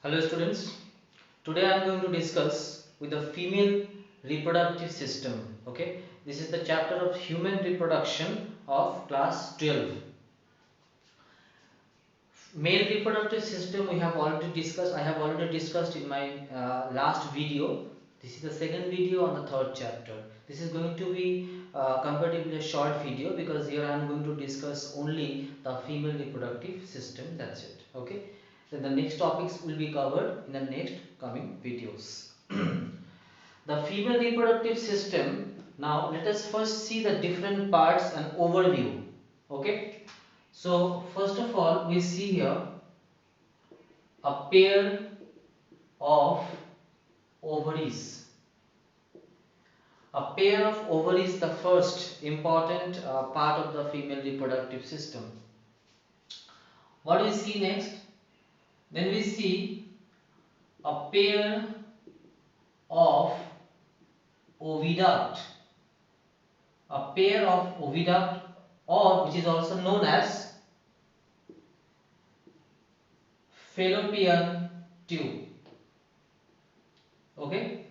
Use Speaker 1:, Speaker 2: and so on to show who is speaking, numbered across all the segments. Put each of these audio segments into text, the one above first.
Speaker 1: Hello students, today I am going to discuss with the female reproductive system. Okay, this is the chapter of human reproduction of class 12. Male reproductive system we have already discussed. I have already discussed in my last video. This is the second video on the third chapter. This is going to be comparatively a short video because here I am going to discuss only the female reproductive system. That's it. Okay. Then the next topics will be covered in the next coming videos. The female reproductive system. Now let us first see the different parts and overview. Okay. So first of all we see here a pair of ovaries. A pair of ovaries, the first important part of the female reproductive system. What do we see next? Then we see a pair of oviduct. A pair of oviduct, or which is also known as fallopian tube. Okay,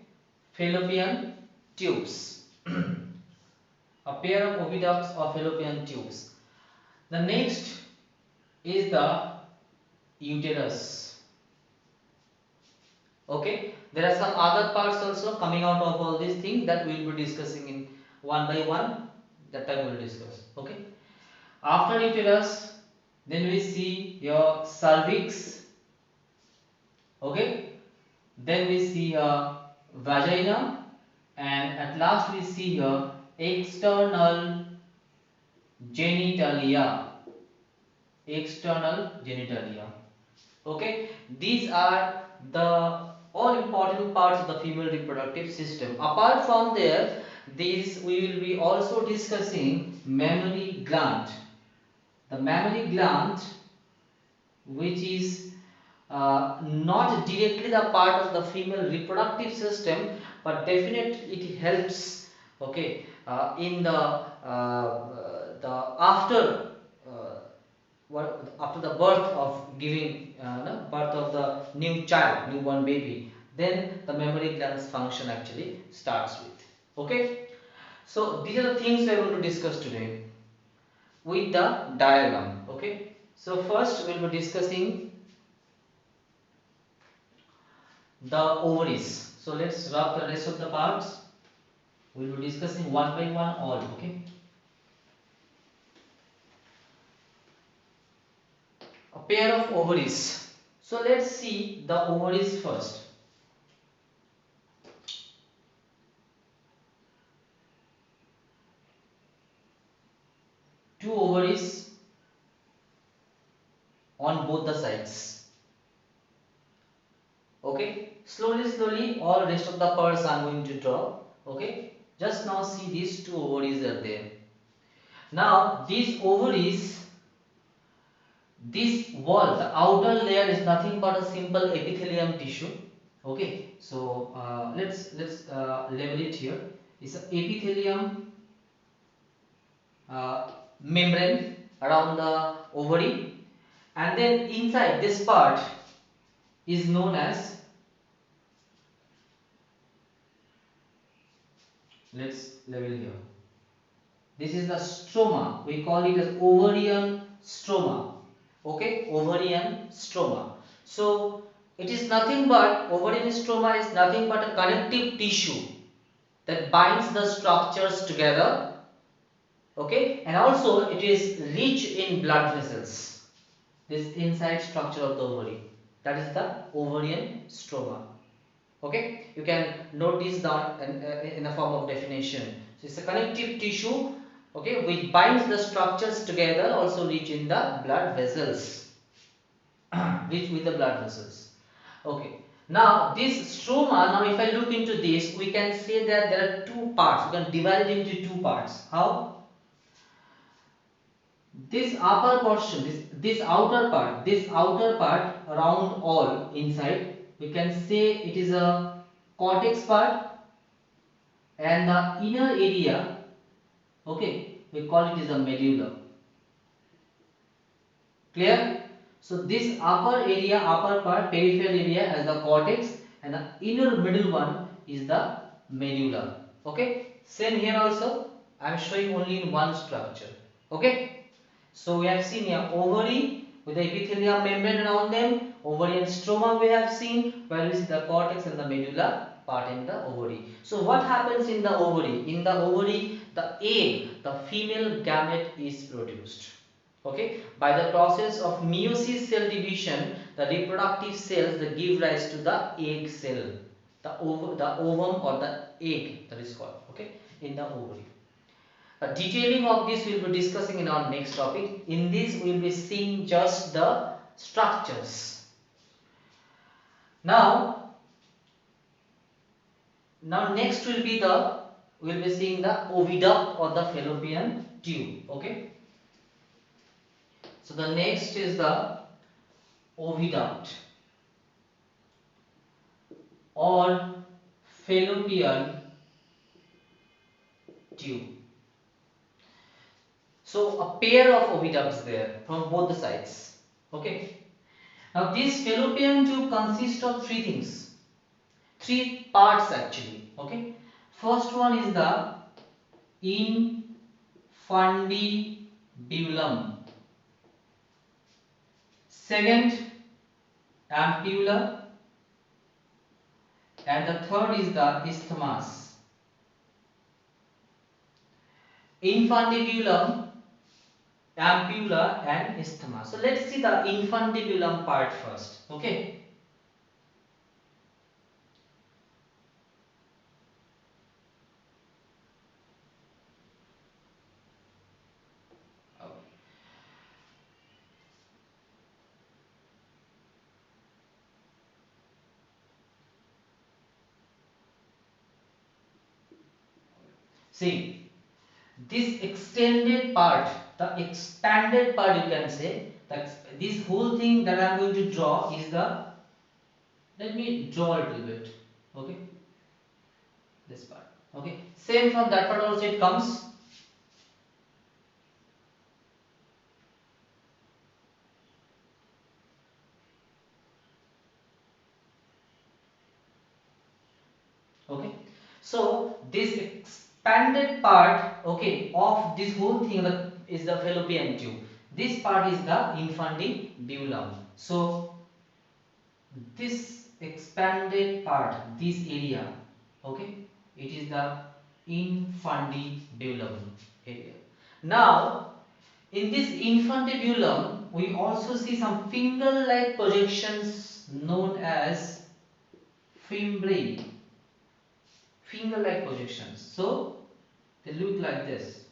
Speaker 1: fallopian tubes. A pair of oviducts or fallopian tubes. The next is the uterus. Okay, there are some other parts also coming out of all these things that we will be discussing in one by one. That time we will discuss. Okay, after uterus, then we see your cervix. Okay, then we see a vagina, and at last we see your external genitalia. External genitalia. Okay, these are the all important parts of the female reproductive system. Apart from there, these we will be also discussing mammary gland. The mammary gland, which is not directly the part of the female reproductive system, but definitely it helps. Okay, in the after after the birth of giving the birth of the new child, newborn baby, then the mammary glands function actually starts with. Okay, so these are the things we are going to discuss today with the diagram. Okay, so first we will be discussing the ovaries. So let's rub the rest of the parts. We will be discussing one by one all. Okay, a pair of ovaries. So let's see the ovaries first. Two ovaries on both the sides. Okay, slowly all rest of the parts I am going to draw. Okay, just now see these two ovaries are there. Now these ovaries, this wall, the outer layer is nothing but a simple epithelium tissue. Okay, so let's label it here. It's an epithelium membrane around the ovary, and then inside this part is known as, let's label here, this is the stroma. We call it as ovarian stroma. Okay, ovarian stroma. So it is nothing but, ovarian stroma is nothing but a connective tissue that binds the structures together. Okay, and also it is rich in blood vessels. This inside structure of the ovary, that is the ovarian stroma. Okay, you can note this down in a form of definition. So it's a connective tissue, okay, which binds the structures together, also rich in the blood vessels. Rich with the blood vessels. Okay, now this stroma, now if I look into this, we can say that there are two parts. We can divide it into two parts. How? This upper portion, this outer part around all inside, we can say it is a cortex part, and the inner area, okay, we call it is a medulla. Clear? So this upper area, upper part, peripheral area as the cortex, and the inner middle one is the medulla. Okay. Same here also. I am showing only in one structure. Okay. So we have seen here ovary with the epithelial membrane around them, ovarian stroma we have seen, where we see the cortex and the medulla part in the ovary. So what happens in the ovary? In the ovary, the egg, the female gamete is produced. Okay, by the process of meiosis cell division, the reproductive cells that give rise to the egg cell, the ovum or the egg that is called. Okay, in the ovary. A detailing of this we will be discussing in our next topic. In this we will be seeing just the structures. Now next will be the we will be seeing the oviduct or the fallopian tube. Okay. So the next is the oviduct or fallopian tube. So a pair of oviducts there from both the sides. Okay. Now this fallopian tube consists of three things, three parts actually. Okay. First one is the infundibulum. Second, ampulla, and the third is the isthmus. Infundibulum, ampulla, and isthmus. So let's see the infundibulum part first. Okay. See, this extended part, the expanded part, you can say that this whole thing that I am going to draw is the, let me draw a little bit. Okay, this part. Okay, same from that part also it comes. Okay, so this expanded part, okay, of this whole thing is the fallopian tube. This part is the infundibulum. So this expanded part, this area, okay, it is the infundibulum area. Now in this infundibulum we also see some finger like projections known as fimbriae, finger like projections. So they look like this.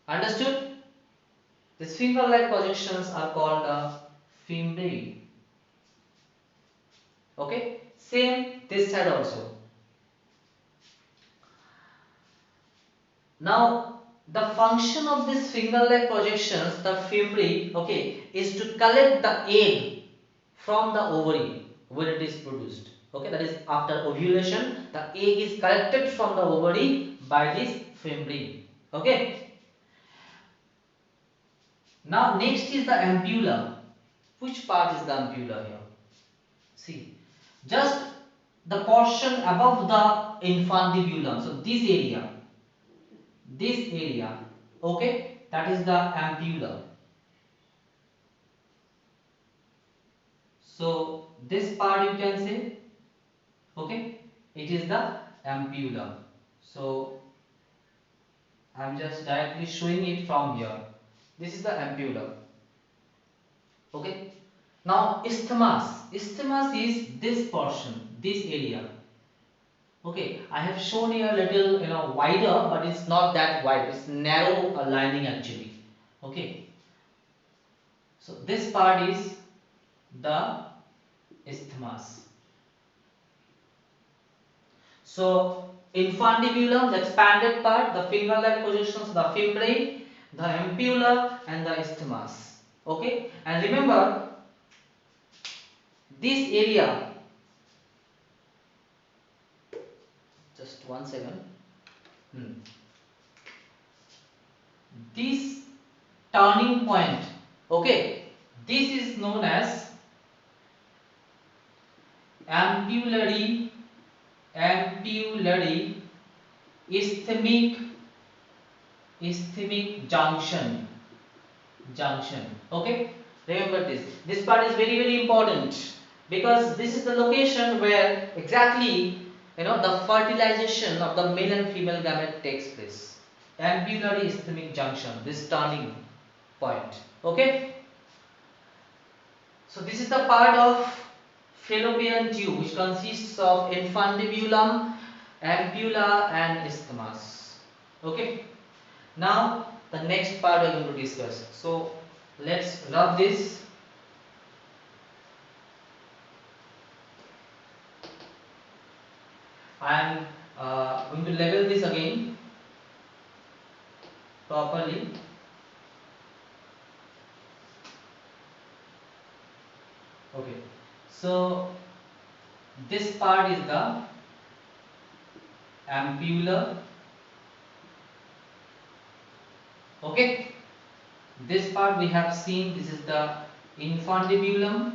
Speaker 1: Understood? These finger like projections are called the fimbriae. Okay, same this side also. Now the function of this finger like projections, the fimbriae, okay, is to collect the egg from the ovary when it is produced. Okay, that is after ovulation, the egg is collected from the ovary by this fimbriae. Okay. Now next is the ampulla. Which part is the ampulla here? See, just the portion above the infundibulum. So this area, okay, that is the ampulla. So this part you can say, okay, it is the ampulla. So I am just directly showing it from here. This is the ampulla. Okay. Now isthmus. Isthmus is this portion, this area. Okay, I have shown here a little wider, but it's not that wide. It's narrow lining actually. Okay. So this part is the isthmus. So infundibulum, the expanded part, the finger-like projections, the fimbriae, the ampulla, and the isthmus. Okay, and remember this area. Just 1 second. this turning point, okay, this is known as ampullary ischemic junction. Okay, remember this part is very important, because this is the location where exactly the fertilization of the male and female gamete takes place. Ampullary ischemic junction, this turning point. Okay, so this is the part of fallopian tube which consists of infundibulum, ampulla and isthmus. Okay, now the next part we are going to discuss. So let's rub this. I am going to level this again properly. Okay, so this part is the ampulla. Okay, this part we have seen, this is the infundibulum,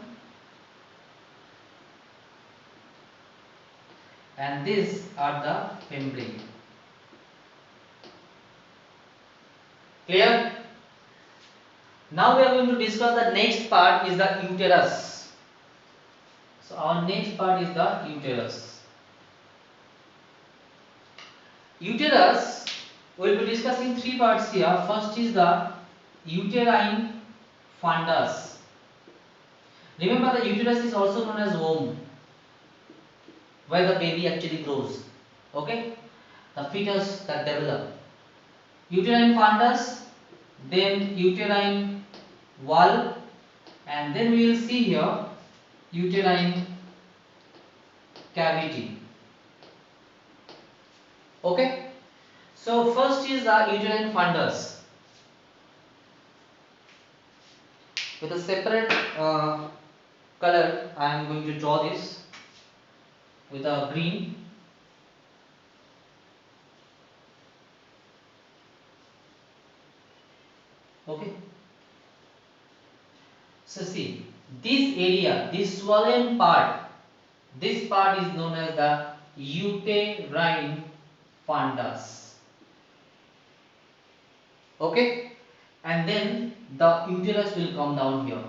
Speaker 1: and these are the fimbriae. Clear? Now we are going to discuss the next part is the uterus. So our next part is the uterus. Uterus, we will be discussing three parts here. First is the uterine fundus. Remember, the uterus is also known as womb, where the baby actually grows. Okay, the fetus that develop. Uterine fundus, then uterine wall, and then we will see here uterine cavity. Okay, so first is the uterine fundus. With a separate color, I am going to draw this with a green. Okay, so see this area, this swollen part, this part is known as the uterine fundus. Okay, and then the uterus will come down here.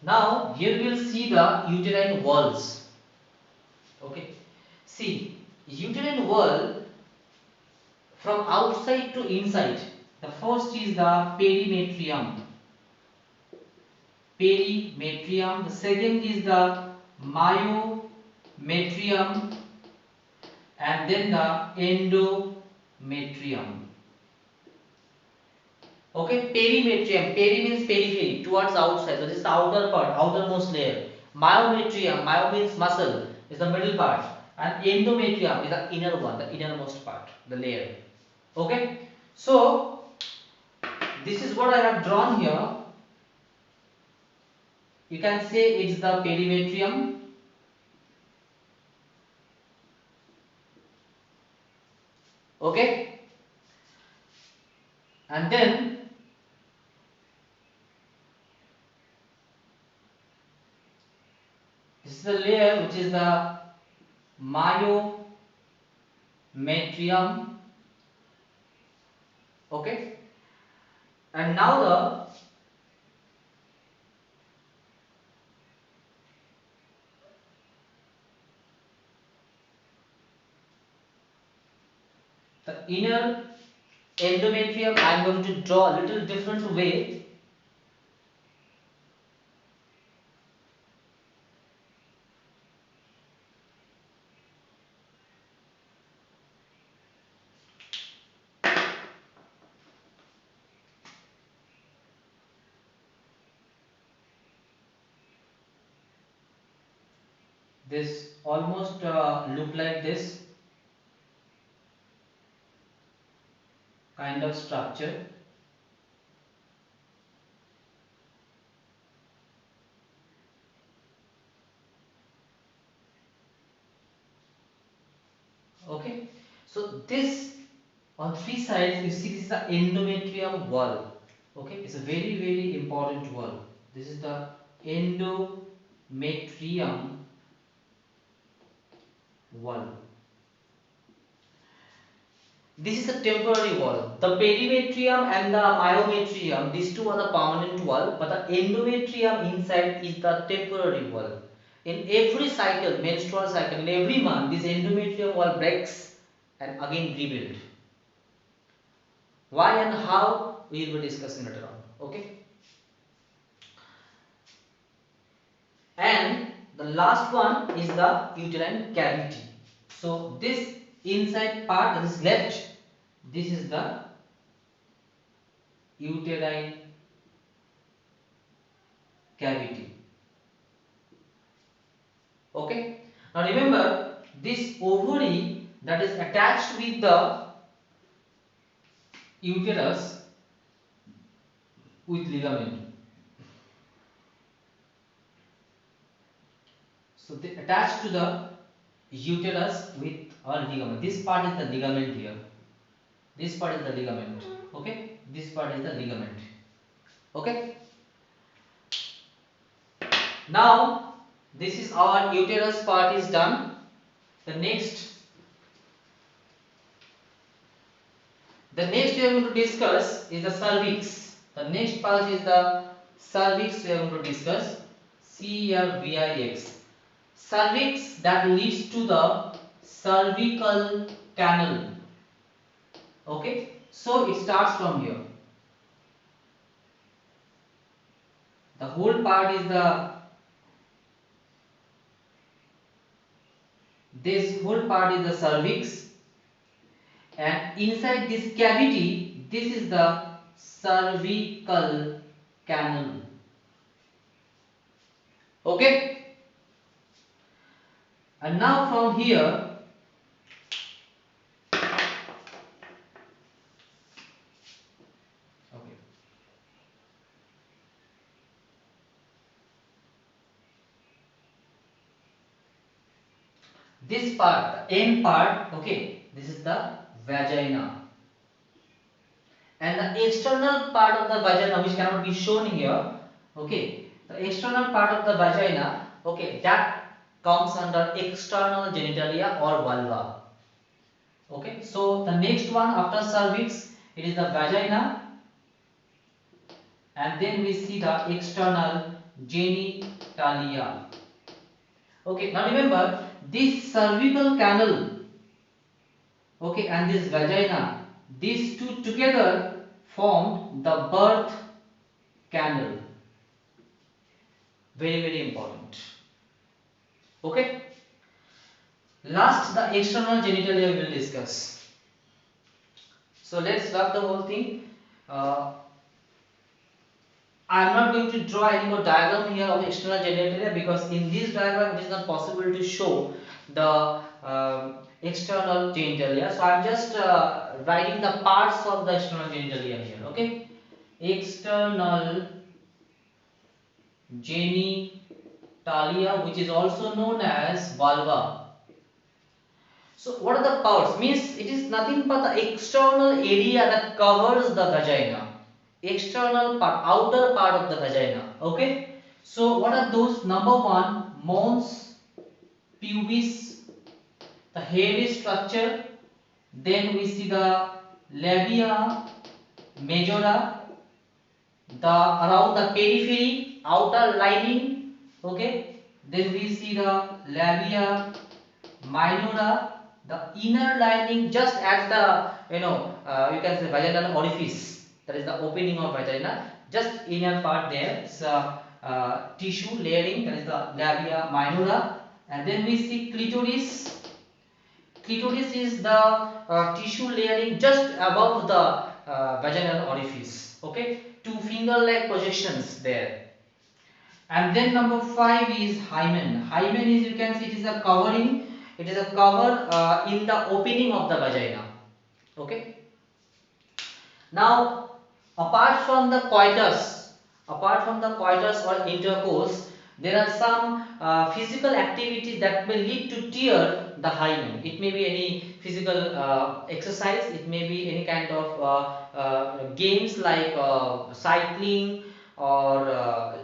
Speaker 1: Now here we will see the uterine walls. Okay, see uterine wall from outside to inside. The first is the perimetrium. Perimetrium. The second is the myometrium, and then the endometrium. Okay, perimetrium. Peri means periphery, towards outside. So this is the outer part, outermost layer. Myometrium. Myo means muscle, is the middle part, and endometrium is the inner one, the innermost part, the layer. Okay, so this is what I have drawn here. You can say it's the perimetrium. Okay, and then this is the layer which is the myometrium. Okay, and now the inner endometrium I am going to draw a little different way. This almost look like this kind of structure. Okay, so this on three sides you see this is the endometrium wall. Okay, it's a very important wall. This is the endometrium wall. This is the temporary wall. The perimetrium and the myometrium, these two are the permanent wall, but the endometrium inside is the temporary wall. In every cycle, menstrual cycle, in every month, this endometrium wall breaks and again rebuild. Why and how we will be discussing later on. Okay. And the last one is the uterine cavity. So this inside part that is left, this is the uterine cavity. Okay. Now remember this ovary that is attached with the uterus with ligament. So they attach to the uterus with a ligament. This part is the ligament here. This part is the ligament. Okay. This part is the ligament. Okay. Now this is our uterus part is done. The next we are going to discuss is the cervix. The next part is the cervix we are going to discuss. CRVIX. Cervix that leads to the cervical canal. Okay. So it starts from here. The whole part is the cervix, and inside this cavity this is the cervical canal. Okay, and now from here okay, this part, the end part, okay, this is the vagina, and the external part of the vagina which cannot be shown here, okay, the external part of the vagina, okay, that comes under external genitalia or vulva. Okay, so the next one after cervix, it is the vagina, and then we see the external genitalia. Okay, now remember this cervical canal, okay, and this vagina, these two together formed the birth canal. Very important. Okay, last the external genitalia we will discuss. So let's wrap the whole thing. I am not going to draw any more diagram here of external genitalia, because in this diagram it is not possible to show the external genitalia. So I am just writing the parts of the external genitalia here. Okay, external genitalia, which is also known as vulva. So what are the parts? Means it is nothing but the external area that covers the vagina. External part, outer part of the vagina. Okay. So what are those? Number one, mons pubis, the hairy structure. Then we see the labia majora, the around the periphery, outer lining. Okay. Then we see the labia minora, the inner lining just at the you can say vaginal orifice, that is the opening of vagina, just inner part there. It's tissue layering, that is the labia minora. And then we see clitoris. Clitoris is the tissue layering just above the vaginal orifice. Okay, two finger like projections there. And then number 5 is hymen. Hymen is, you can see, it is a covering. It is a cover in the opening of the vagina. Okay. Now, apart from the coitus or intercourse, There are some physical activities that may lead to tear the hymen. It may be any physical exercise, it may be any kind of games like cycling or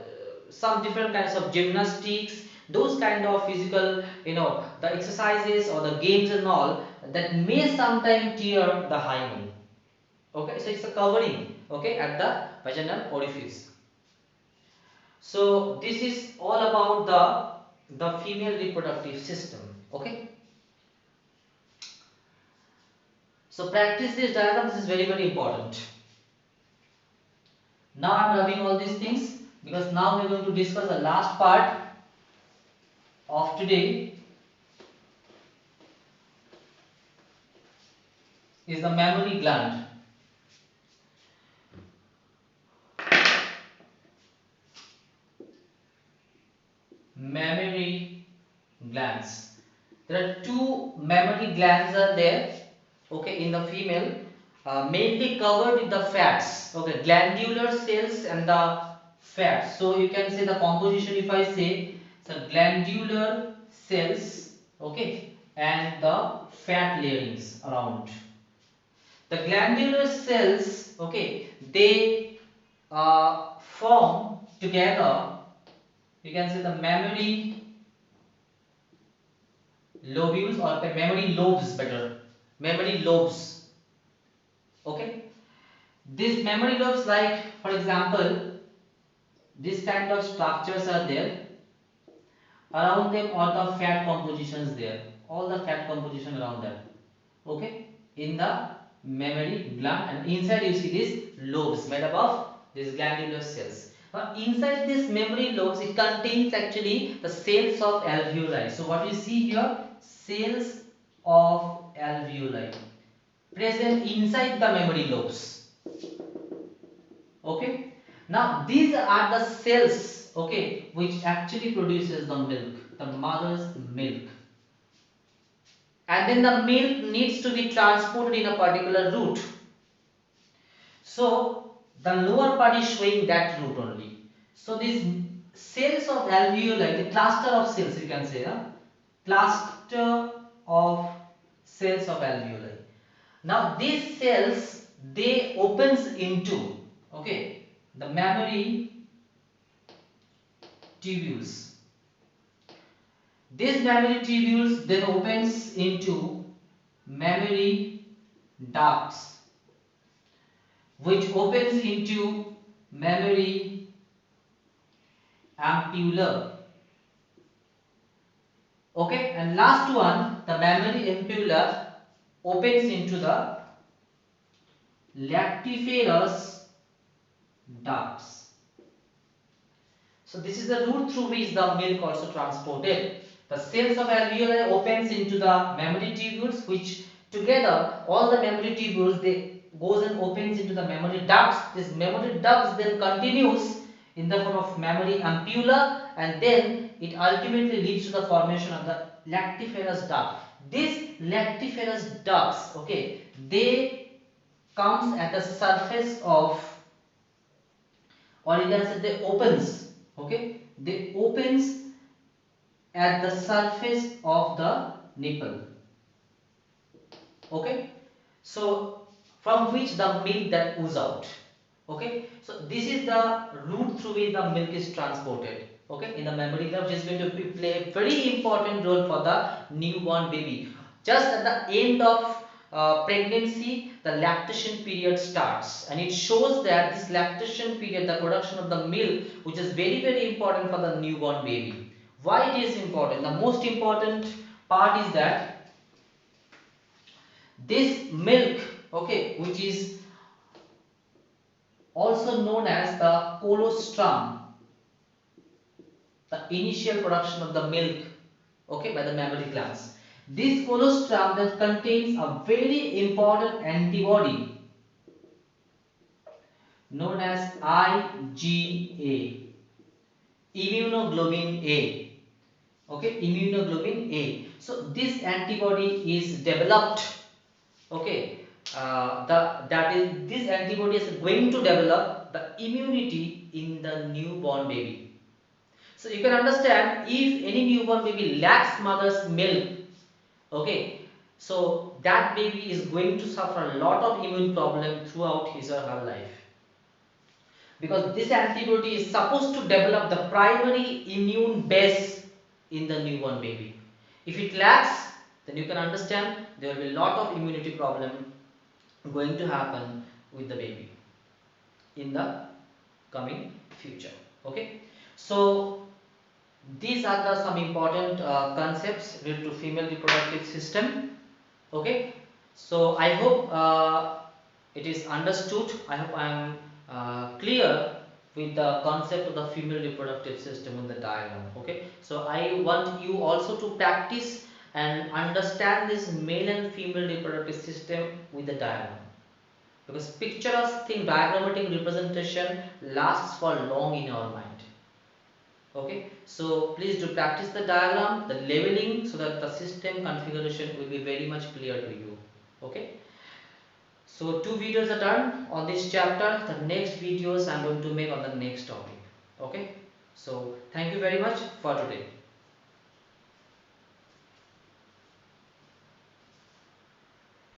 Speaker 1: some different kinds of gymnastics. Those kind of physical, the exercises or the games and all that may sometimes tear the hymen. Okay, so it's a covering, okay, at the vaginal orifice. So this is all about the female reproductive system. Okay, so practice this diagram. This is very, very important. Now I'm rubbing all these things because now we're going to discuss the last part of today, is the mammary gland. Mammary glands. There are two mammary glands are there, okay, in the female, mainly covered with the fats, okay, glandular cells and the fats. So you can say the composition, if I say the glandular cells, okay, and the fat layerings around. The glandular cells, okay, they form together, you can say the mammary lobules or mammary lobes, better, mammary lobes, okay. These mammary lobes, like for example, this kind of structures are there, around them all the fat compositions there, all the fat composition around that, okay, in the mammary gland, and inside you see these lobes made up of these glandular cells. Now inside this mammary lobes, it contains actually the cells of alveoli. So what you see here, cells of alveoli present inside the mammary lobes, okay. Now these are the cells, okay, which actually produces the milk, the mother's milk, and then the milk needs to be transported in a particular route. So the lower part is showing that route only. So these cells of alveoli, the cluster of cells, you can say, cluster of cells of alveoli. Now these cells, they opens into, okay, the mammary tubules. This mammary tubules then opens into mammary ducts, which opens into mammary ampulla. Okay, and last one, the mammary ampulla opens into the lactiferous ducts. So this is the route through which the milk also transported. The cells of alveoli opens into the mammary tubules, which together all the mammary tubules, they goes and opens into the mammary ducts. This mammary ducts then continues in the form of mammary ampulla, and then it ultimately leads to the formation of the lactiferous duct. These lactiferous ducts, okay, they comes at the surface of, or you can say they opens, okay, they opens at the surface of the nipple, okay. So from which the milk that ooze out, okay. So this is the route through which the milk is transported, okay, in the mammary gland, which is going to play a very important role for the newborn baby. Just at the end of pregnancy, the lactation period starts, and it shows that this lactation period, the production of the milk, which is very, very important for the newborn baby. Why it is important? The most important part is that this milk, okay, which is also known as the colostrum, the initial production of the milk, okay, by the mammary glands. This colostrum that contains a very important antibody known as IgA, immunoglobulin A, okay, immunoglobulin A. So this antibody is developed, okay, this antibody is going to develop the immunity in the newborn baby. So you can understand, if any newborn baby lacks mother's milk, okay, so that baby is going to suffer a lot of immune problem throughout his or her life, because this antibody is supposed to develop the primary immune base in the newborn baby. If it lacks, then you can understand there will be a lot of immunity problem going to happen with the baby in the coming future. Okay, so these are the some important concepts related to female reproductive system. Okay, so I hope it is understood. I hope I am clear with the concept of the female reproductive system in the diagram. Okay, so I want you also to practice and understand this male and female reproductive system with the diagram, because picturesque thing diagrammatic representation lasts for long in our mind. Okay, so please do practice the diagram, the labeling, so that the system configuration will be very much clear to you. Okay, so 2 videos are done on this chapter. The next videos I'm going to make on the next topic. Okay, so thank you very much for today.